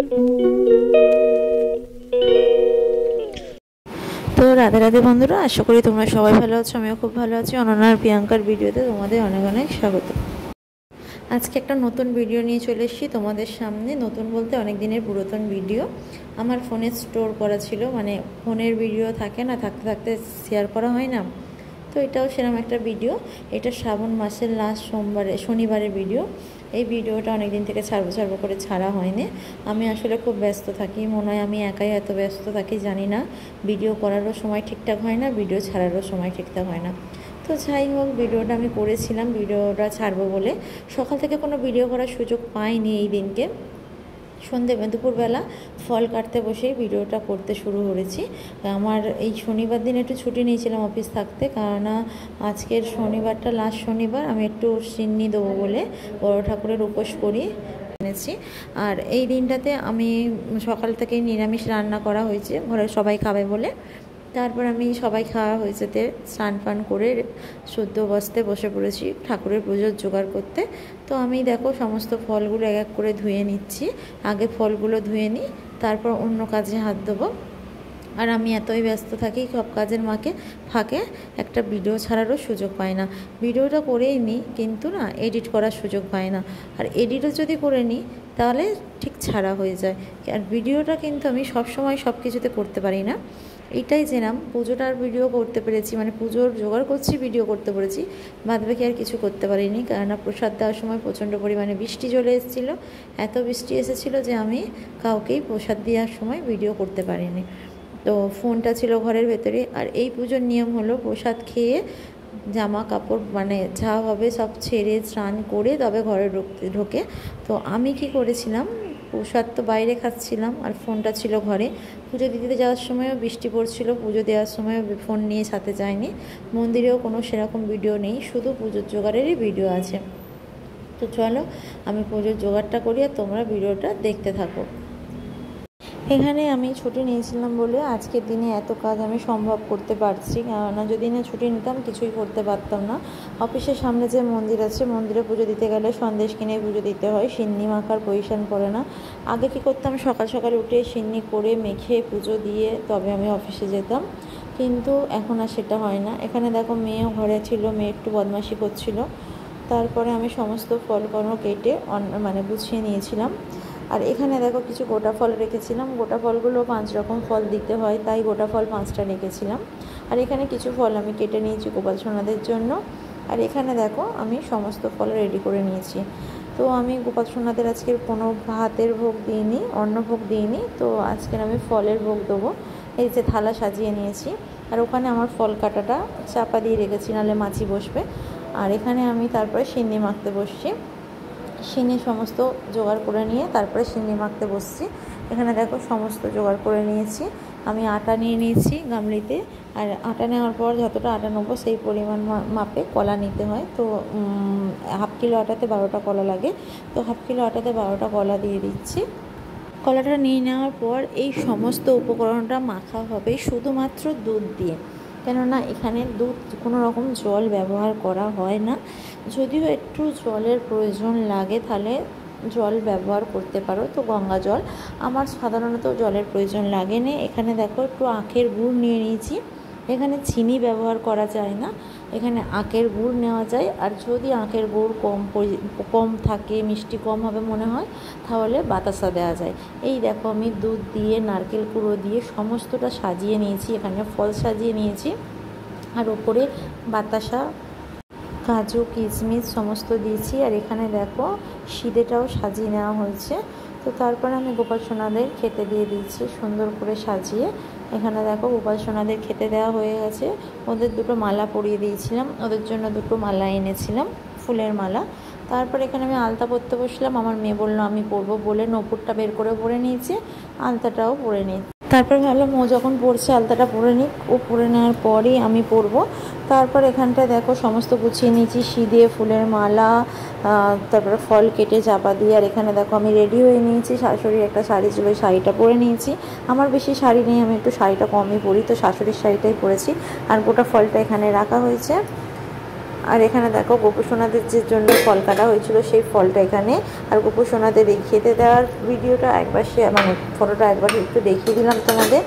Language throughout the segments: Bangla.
তো রাধে রাধে বন্ধুরা, আশা করি তোমরা সবাই ভালো আছো। আমিও খুব ভালো আছি। অনন্যা আর প্রিয়াঙ্কার ভিডিওতে তোমাদের অনেক অনেক স্বাগত। আজকে একটা নতুন ভিডিও নিয়ে চলে এসেছি তোমাদের সামনে। নতুন বলতে অনেক দিনের পুরাতন ভিডিও আমার ফোনে স্টোর করা ছিল, মানে ফোনের ভিডিও থাকে না, থাকতে থাকতে শেয়ার করা হয় না, তো এটাও সেরকম একটা ভিডিও। এটা শ্রাবণ মাসের লাস্ট শনিবারের ভিডিও। এই ভিডিওটা অনেক দিন থেকে ছাড়বো করে ছাড়া হয়নি। আমি আসলে খুব ব্যস্ত থাকি, মনে হয় আমি একাই এত ব্যস্ত থাকি জানি না। ভিডিও করারও সময় ঠিকঠাক হয় না, ভিডিও ছাড়ারও সময় ঠিকঠাক হয় না। তো যাই হোক, ভিডিওটা আমি করেছিলাম, ভিডিওটা ছাড়বো বলে। সকাল থেকে কোনো ভিডিও করার সুযোগ পাইনি এই দিনকে। দুপুরবেলা ফল কাটতে বসেই ভিডিওটা করতে শুরু করেছি। আমার এই শনিবার দিন একটু ছুটি নিয়েছিলাম অফিস থাকতে, কারণ আজকের শনিবারটা লাস্ট শনিবার, আমি একটু সিন্নি দেবো বলে বড় ঠাকুরের উপোস করি এনেছি। আর এই দিনটাতে আমি সকাল থেকেই নিরামিষ রান্না করা হয়েছে, ঘরের সবাই খাবে বলে। তারপর আমি সবাই খাওয়া হয়েছেতে স্নান পান করে শুদ্ধ বস্তে বসে পড়েছি ঠাকুরের পুজোর জোগাড় করতে। তো আমি দেখো সমস্ত ফলগুলো এক এক করে ধুয়ে নিচ্ছি। আগে ফলগুলো ধুয়ে নিই, তারপর অন্য কাজে হাত দেবো। আর আমি এতই ব্যস্ত থাকি সব কাজের ফাঁকে একটা ভিডিও ছাড়ারও সুযোগ পাই না। ভিডিওটা করেই নিই কিন্তু না, এডিট করার সুযোগ পাই না। আর এডিটও যদি করে নিই তাহলে ঠিক ছাড়া হয়ে যায়। আর ভিডিওটা কিন্তু আমি সবসময় সব কিছুতে করতে পারি না। এইটাই জেনাম পুজোটার ভিডিও করতে পেরেছি, মানে পুজোর জোগাড় করছি, ভিডিও করতে পেরেছি, বাদবাকি আর কিছু করতে পারিনি। কেননা প্রসাদ দেওয়ার সময় প্রচণ্ড পরিমাণে বৃষ্টি চলে এসেছিলো। এত বৃষ্টি এসেছিলো যে আমি কাউকেই প্রসাদ দেওয়ার সময় ভিডিও করতে পারিনি। তো ফোনটা ছিল ঘরের ভেতরে। আর এই পুজোর নিয়ম হলো প্রসাদ খেয়ে জামা কাপড় মানে যা হবে সব ছেড়ে স্নান করে তবে ঘরে ঢোকে। তো আমি কি করেছিলাম, প্রসাদ তো বাইরে খাচ্ছিলাম আর ফোনটা ছিল ঘরে। পুজো দিতে যাওয়ার সময়ও বৃষ্টি পড়ছিল, পুজো দেওয়ার সময়ও ফোন নিয়ে সাথে যায়নি। মন্দিরেও কোনো সেরকম ভিডিও নেই, শুধু পুজোর জোগাড়েরই ভিডিও আছে। তো চলো আমি পুজোর জোগাড়টা করি আর তোমরা ভিডিওটা দেখতে থাকো। এখানে আমি ছুটি নিয়েছিলাম বলে আজকের দিনে এত কাজ আমি সম্ভব করতে পারছি, কেননা যদি না ছুটি নিতাম কিছুই করতে পারতাম না। অফিসের সামনে যে মন্দির আছে, মন্দিরে পুজো দিতে গেলে সন্দেশ কিনে পুজো দিতে হয়, সিন্নি মাখার পজিশন পড়ে না। আগে কী করতাম, সকাল সকাল উঠে সিন্নি করে মেখে পুজো দিয়ে তবে আমি অফিসে যেতাম, কিন্তু এখন আর সেটা হয় না। এখানে দেখো মেয়েও ঘরে ছিল, মেয়ে একটু বদমাশি করছিল। তারপরে আমি সমস্ত ফলকর্ম কেটে মানে গুছিয়ে নিয়েছিলাম। আর এখানে দেখো কিছু গোটা ফল রেখেছিলাম, গোটা ফলগুলো 5 রকম ফল দিতে হয়, তাই গোটা ফল 5টা রেখেছিলাম। আর এখানে কিছু ফল আমি কেটে নিয়েছি গোপাল সোনাদের জন্য। আর এখানে দেখো আমি সমস্ত ফল রেডি করে নিয়েছি। তো আমি গোপাল সোনাদের আজকের কোনো ভাতের ভোগ দিইনি, অন্ন ভোগ দিইনি, তো আজকের আমি ফলের ভোগ দেবো। এই যে থালা সাজিয়ে নিয়েছি, আর ওখানে আমার ফল কাটাটা চাপা দিয়ে রেখেছি, নাহলে মাছি বসবে। আর এখানে আমি তারপরে সিন্নি মাখতে বসছি। সিন্নি সমস্ত জোগাড় করে নিয়ে তারপরে সিন্নি মাখতে বসছি। এখানে দেখো সমস্ত জোগাড় করে নিয়েছি। আমি আটা নিয়ে নিয়েছি গামলিতে। আর আটা নেওয়ার পর যতটা আটা নেবো সেই পরিমাণ মাপে কলা নিতে হয়। তো হাফ কিলো আটাতে 12টা কলা লাগে, তো হাফ কিলো আটাতে 12টা কলা দিয়ে দিচ্ছি। কলাটা নিয়ে নেওয়ার পর এই সমস্ত উপকরণটা মাখা হবে শুধুমাত্র দুধ দিয়ে, কেননা এখানে দুধ কোনো রকম জল ব্যবহার করা হয় না। যদিও একটু জলের প্রয়োজন লাগে তাহলে জল ব্যবহার করতে পারো, তো গঙ্গা জল। আমার সাধারণত জলের প্রয়োজন লাগে না। এখানে দেখো একটু আখের গুড় নিয়ে নিয়েছি। এখানে চিনি ব্যবহার করা যায় না, এখানে আখের গুড় নেওয়া যায়। আর যদি আখের গুড় কম থাকে, মিষ্টি কম হবে মনে হয়, তাহলে বাতাসা দেওয়া যায়। এই দেখো আমি দুধ দিয়ে নারকেল কুড়ো দিয়ে সমস্তটা সাজিয়ে নিয়েছি, এখানে ফল সাজিয়ে নিয়েছি। আর ওপরে বাতাসা, কাজু, কিশমিশ সমস্ত দিয়েছি। আর এখানে দেখো সিদেটাও সাজিয়ে নেওয়া হয়েছে। তো তারপর আমি গোপাল সোনাদের খেতে দিয়ে দিয়েছি সুন্দর করে সাজিয়ে। এখানে দেখো গোপাল সোনাদের খেতে দেওয়া হয়ে গেছে। ওদের দুটো মালা পরিয়ে দিয়েছিলাম, ওদের জন্য দুটো মালা এনেছিলাম, ফুলের মালা। তারপর এখানে আমি আলতা পরতে বসলাম। আমার মেয়ে বললো আমি পরবো বলে নপুরটা বের করে পরে নিয়েছি, আলতাটাও পরে নিয়েছি। তারপর ভাবলাম ও যখন পরছে আলতাটা পরে নিক, ও পরে নেওয়ার পরেই আমি পরবো। তারপর এখানটায় দেখো সমস্ত গুছিয়ে নিয়েছি, সিঁদে, ফুলের মালা, তারপরে ফল কেটে চাপা দিয়ে। আর এখানে দেখো আমি রেডি হয়ে নিয়েছি, শাশুড়ির একটা শাড়ি ছিল, ওই শাড়িটা পরে নিয়েছি। আমার বেশি শাড়ি নেই, আমি একটু শাড়িটা কমই পরি, তো শাশুড়ির শাড়িটাই পরেছি। আর গোটা ফলটা এখানে রাখা হয়েছে। আর এখানে দেখো গোপু সোনাদের যে জন্য ফল কাটা হয়েছিল সেই ফলটা এখানে, আর গোপু সোনাদের এই খেতে দেওয়ার ভিডিওটা একবার মানে ফটোটা একবার একটু দেখিয়ে দিলাম তোমাদের।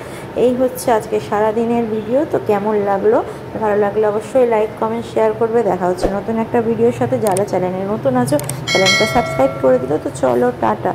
এই হচ্ছে আজকে সারাদিনের ভিডিও। তো কেমন লাগলো, ভালো লাগলে অবশ্যই লাইক কমেন্ট শেয়ার করবে। দেখা হচ্ছে নতুন একটা ভিডিওর সাথে। যারা চ্যানেলে নতুন আছো চ্যানেলটা সাবস্ক্রাইব করে দিল। তো চলো টাটা।